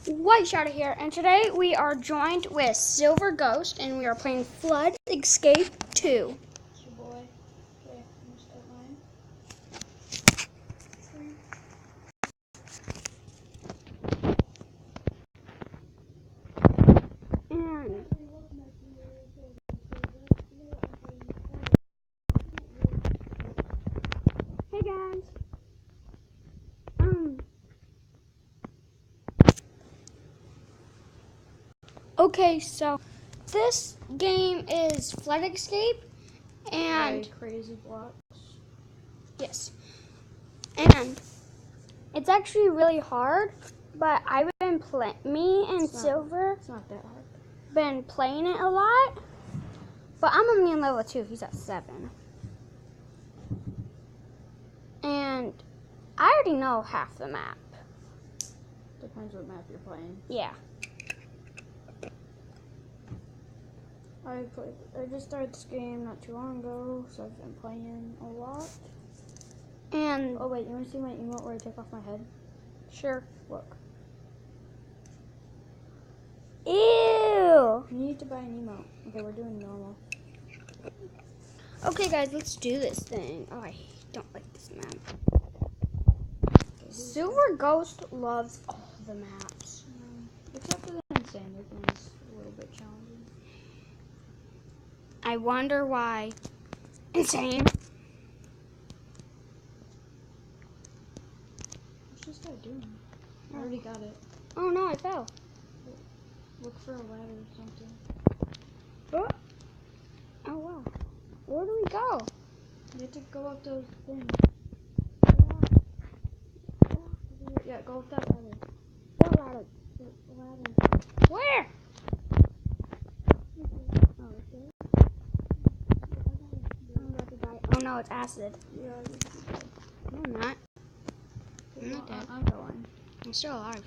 White Shadow here, and today we are joined with Silver Ghost, and we are playing Flood Escape 2. It's your boy. Okay, I'm gonna start mine. And hey guys, okay, so this game is Flood Escape, and Crazy blocks. yes, and it's actually really hard, but I've been Silver It's not that hard. been playing it a lot, but I'm only in level 2. He's at 7, and I already know half the map. Depends what map you're playing. Yeah. I just started this game not too long ago, so I've been playing a lot. And Oh wait, you wanna see my emote where I take off my head? sure. Look. Ew. You need to buy an emote. Okay, we're doing normal. Okay, guys, let's do this thing. Oh, I don't like this map. Okay, Silver Ghost loves all the maps. Except for the insane, the thing is a little bit challenging. I wonder why. Insane. Let's just start doing it. I already got it. Oh no, I fell. Look for a ladder or something. Oh, oh wow. Where do we go? You have to go up those things. Yeah, go up that ladder. What ladder? The ladder. Where? Oh, right there. I'm about to die. Oh no, it's acid. Yeah, No, I'm not. I'm not dead. I'm going. I'm still alive.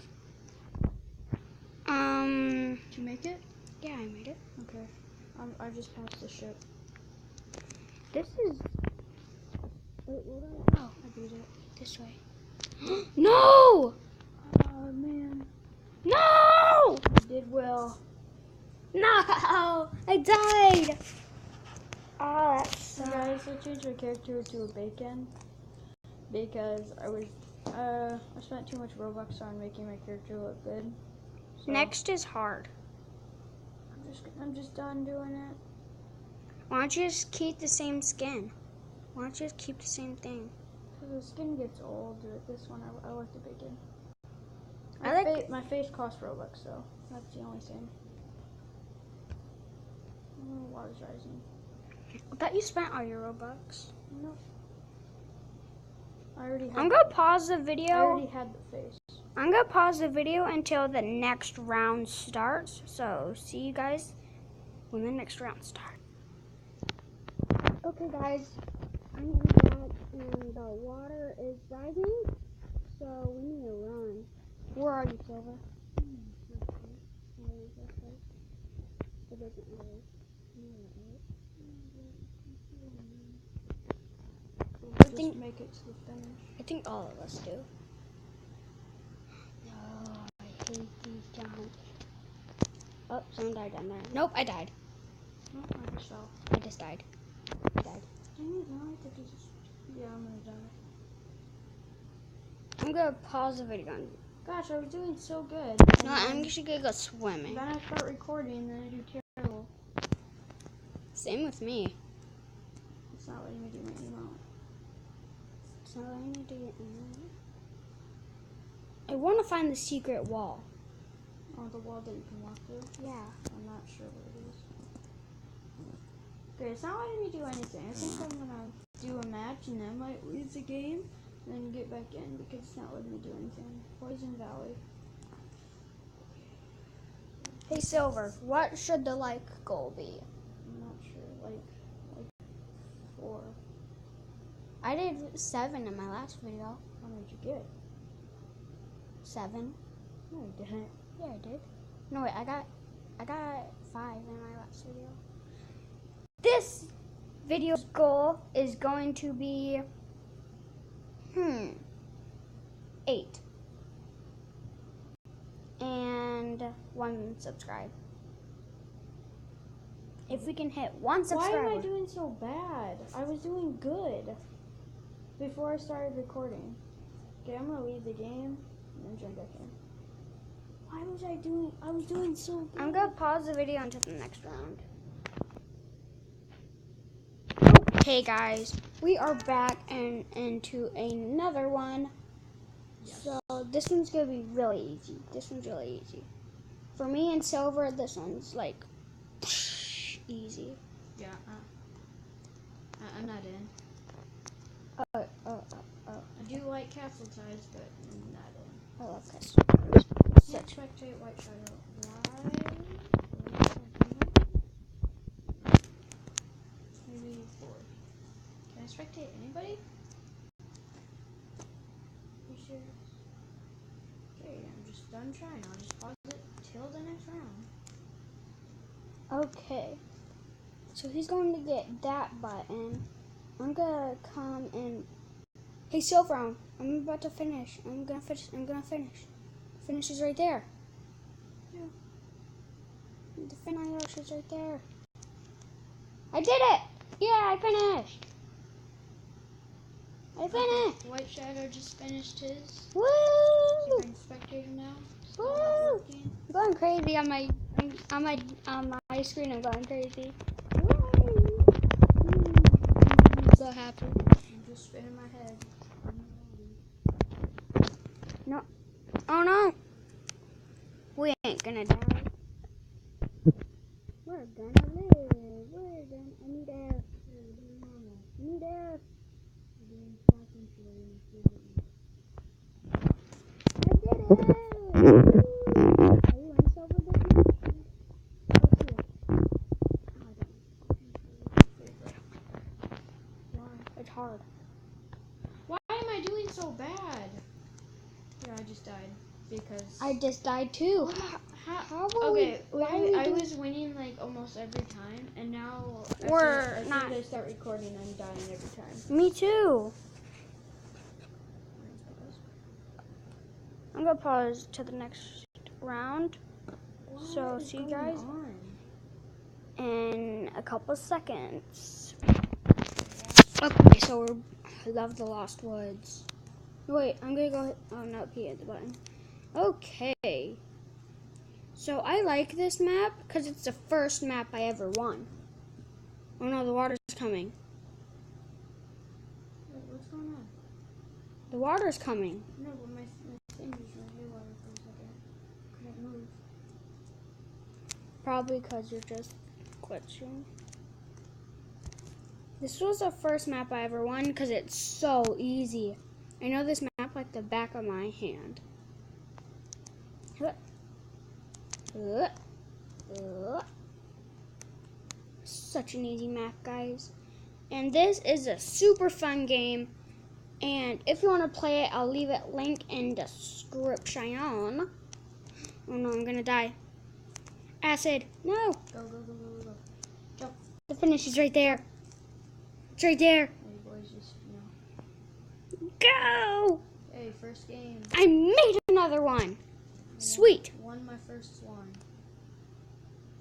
Did you make it? Yeah, I made it. Okay. I just passed the ship. This is. Wait, where do I go? I beat it. This way. No! Oh man. No! You did well. No! I died! Oh, that So sucks. guys, I changed my character to a bacon because I spent too much Robux on making my character look good. So Next is hard. I'm just done doing it. Why don't you just keep the same skin? Why don't you just keep the same thing? Cause the skin gets old. This one I like the bacon. My face costs Robux, so that's the only thing. Oh, water's rising. I thought you spent all your Robux. No. I already had. I'm gonna pause the I video. already had the face. I'm gonna pause the video until the next round starts. So see you guys when the next round starts. Okay, guys, I'm back and the water is rising, so we need to run. Where are you, Silver? It doesn't matter. Just make it to the finish. I think all of us do. Oh, I hate these jumps. Oh, someone died down there. Nope, I died. Oh, I just fell. I just died. I died. Dang it, now I have to just. Yeah, I'm gonna die. I'm gonna pause the video. Gosh, I was doing so good. No, I'm actually gonna go swimming. Then I start recording, and then I do terrible. Same with me. It's not letting me do my emote. It's not letting me do it. I want to find the secret wall. Oh, the wall that you can walk through? Yeah. I'm not sure what it is. Okay, it's not letting me do anything. I think I'm gonna do a match, and then might lose the game, and then get back in because it's not letting me do anything. Poison Valley. Hey, Silver, what should the like goal be? I'm not sure. Like 4. I did 7 in my last video. How many did you get? 7. No, you didn't. Yeah, I did. No, wait, I got 5 in my last video. This video's goal is going to be 8. And 1 subscribe. If we can hit 1 subscriber. Why am I doing so bad? I was doing good before I started recording. Okay, I'm gonna leave the game and then jump back in. Why was I was doing so good. I'm gonna pause the video until the next round. Okay guys, we are back and into another one. Yes. So this one's gonna be really easy. This one's really easy. For me and Silver, this one's like easy. Yeah, I'm not in. I do like castle ties, but I'm not in. I love this. Can't spectate white shadow. Why? Maybe 4. Can I spectate anybody? You sure? Okay, I'm just done trying. I'll just pause it till the next round. Okay. So he's going to get that button. I'm gonna come and hey Silver, I'm about to finish. I'm gonna finish. Finish is right there. Yeah. The finish is right there. I did it! Yeah, I finished. I finished. White Shadow just finished his. Woo! So I'm spectating now. Still not Woo! working. I'm going crazy on my screen. I'm going crazy. I'm so happy. I'm just spinning my head. No. Oh no. We ain't gonna die. We're gonna live. I need air. I need air. I did it! Are you in Silver this match? It's hard. Why am I doing so bad? Yeah, I just died because I just died too. How will okay, we I was winning like almost every time, and now We're as not. soon as I start recording, I'm dying every time. Me too. I'm gonna pause to the next round. So What is see you going guys on? in a couple seconds. Okay, so I love the Lost Woods. Wait, I'm gonna go. Oh no, he hit the button. Okay. So I like this map because it's the first map I ever won. Oh no, the water's coming. Wait, what's going on? The water's coming. No, but my thing is right here for a second. Couldn't move. Probably because you're just glitching. This was the first map I ever won because it's so easy. I know this map like the back of my hand. Such an easy map, guys. And this is a super fun game. And if you want to play it, I'll leave it link in the description. Oh no, I'm gonna die. Acid, no. Go. Jump. The finish is right there. It's right there. Hey, boys, just, Go! Hey, first game. I made another one. Sweet. Won my first one.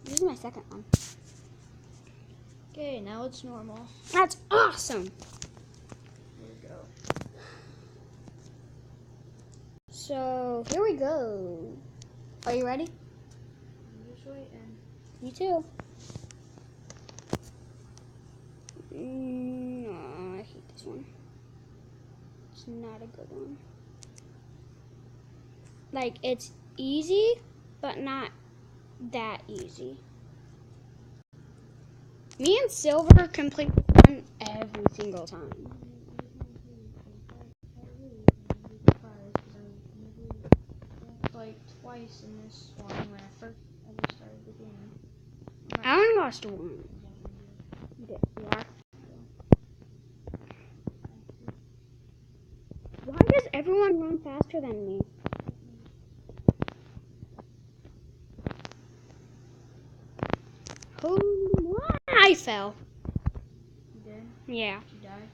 This is my second one. Okay, now it's normal. That's awesome. Here we go. So, here we go. Are you ready? I'm just waiting. Me too. No, I hate this one. It's not a good one. Like, it's easy, but not that easy. Me and Silver complete this one every single time. Like twice in this one when I first ever started the game. I only lost one. You are. Why does everyone run faster than me? I fell. You did? Yeah. Did you die?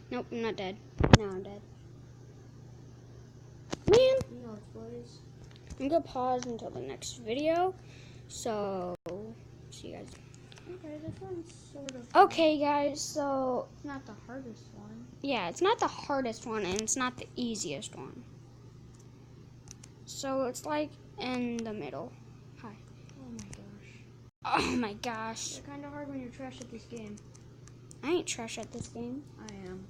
Nope, I'm not dead. Now I'm dead. Man, You know it's boys. I'm gonna pause until the next video. So, see you guys. Okay, this one's sort of. Okay, guys. So, It's not the hardest one. yeah, it's not the hardest one, and it's not the easiest one. So it's like in the middle. Hi. Oh my gosh. Oh my gosh. They're kind of hard when you're trash at this game. I ain't trash at this game. I am.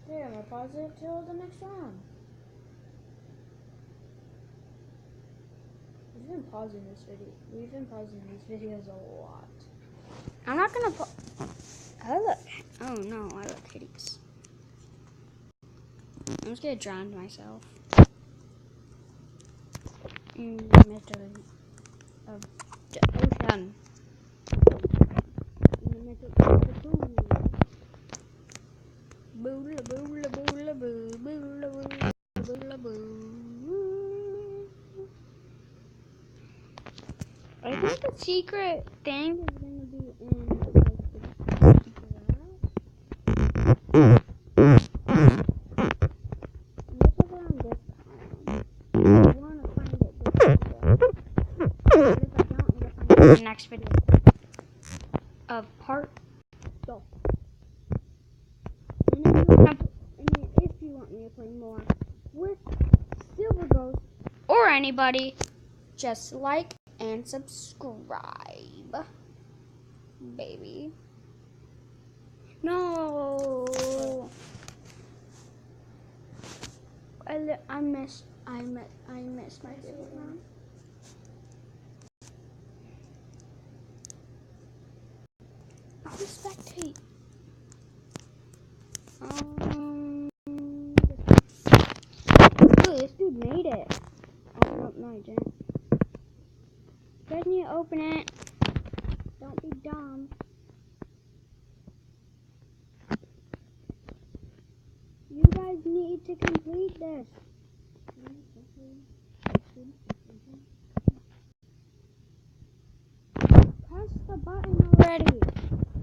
There, I'm gonna pause it till the next round. We've been pausing this video. We've been pausing these videos a lot. I'm not gonna I look. Oh no, I look hideous. I'm just gonna drown myself. In the middle of the ocean. In the middle of the pool. Boola boola boola boo, boola boola boola boo. I think the secret thing is gonna be in like the grass. This is around this time. I want to find it this video. But if I don't, I'm gonna find it in the next video of part 2. And if you want me to play more with Silver Ghost or anybody, just like and subscribe, baby. No, I missed my favorite round. I'll spectate. Ooh, this dude made it. Oh no, he didn't. You guys need to open it. Don't be dumb. You guys need to complete this. Press the button already.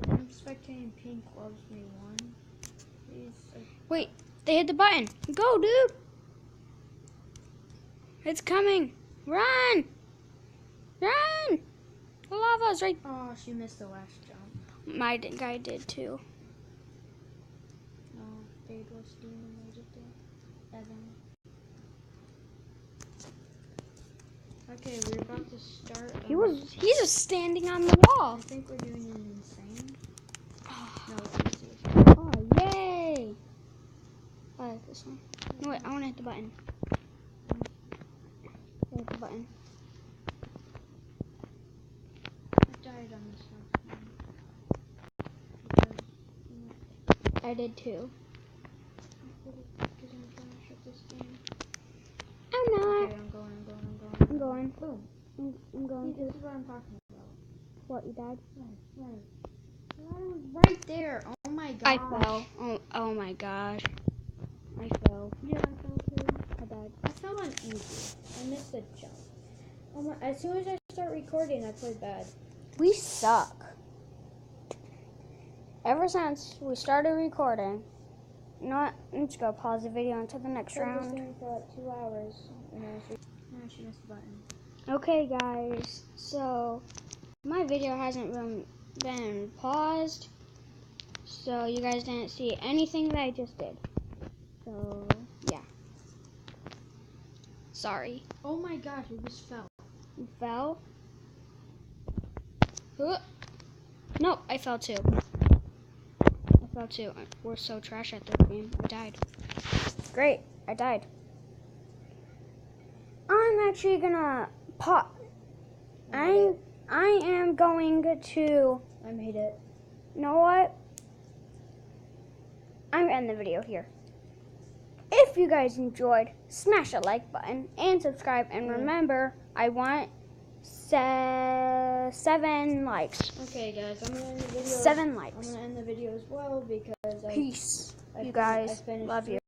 I'm spectating Pink Loves Me 1. Wait, they hit the button. Go, dude. It's coming. Run. Run. The lava's right. Oh, she missed the last jump. My guy did too. No, Dade was doing made it there. Evan. Okay, we're about to start. He's just standing on the wall. I think we're doing an insane. No, easy. Oh, yay. I like this one. No, wait, I want to hit the button. Hit the button. I died on this one. I did too. Because I'm trash at this game. I'm not. Okay, I'm going. I'm going. Boom. I'm going See, this to. is what I'm talking about. What, you died? Right. The ladder was right there. Oh my god. I fell. Oh my gosh. I fell. Yeah, I fell too. I died. I fell on easy. I missed the jump. Oh my, as soon as I start recording, I play bad. We suck. Ever since we started recording. You know what? Let's go pause the video until the next round. For like 2 hours. And she missed the button. Okay, guys. So, my video hasn't been paused. So, you guys didn't see anything that I just did. So, yeah. Sorry. Oh my god, he just fell. You fell? No, I fell too. We're so trash at this game. I died. Great, I died. I'm actually gonna pop. I am going to. I made it. You know what? I'm ending the video here. If you guys enjoyed, smash the like button and subscribe. And remember, I want 7 likes. Okay, guys, I'm gonna end the video. 7 likes. I'm gonna end the video as well because Peace. I You guys, finished love you.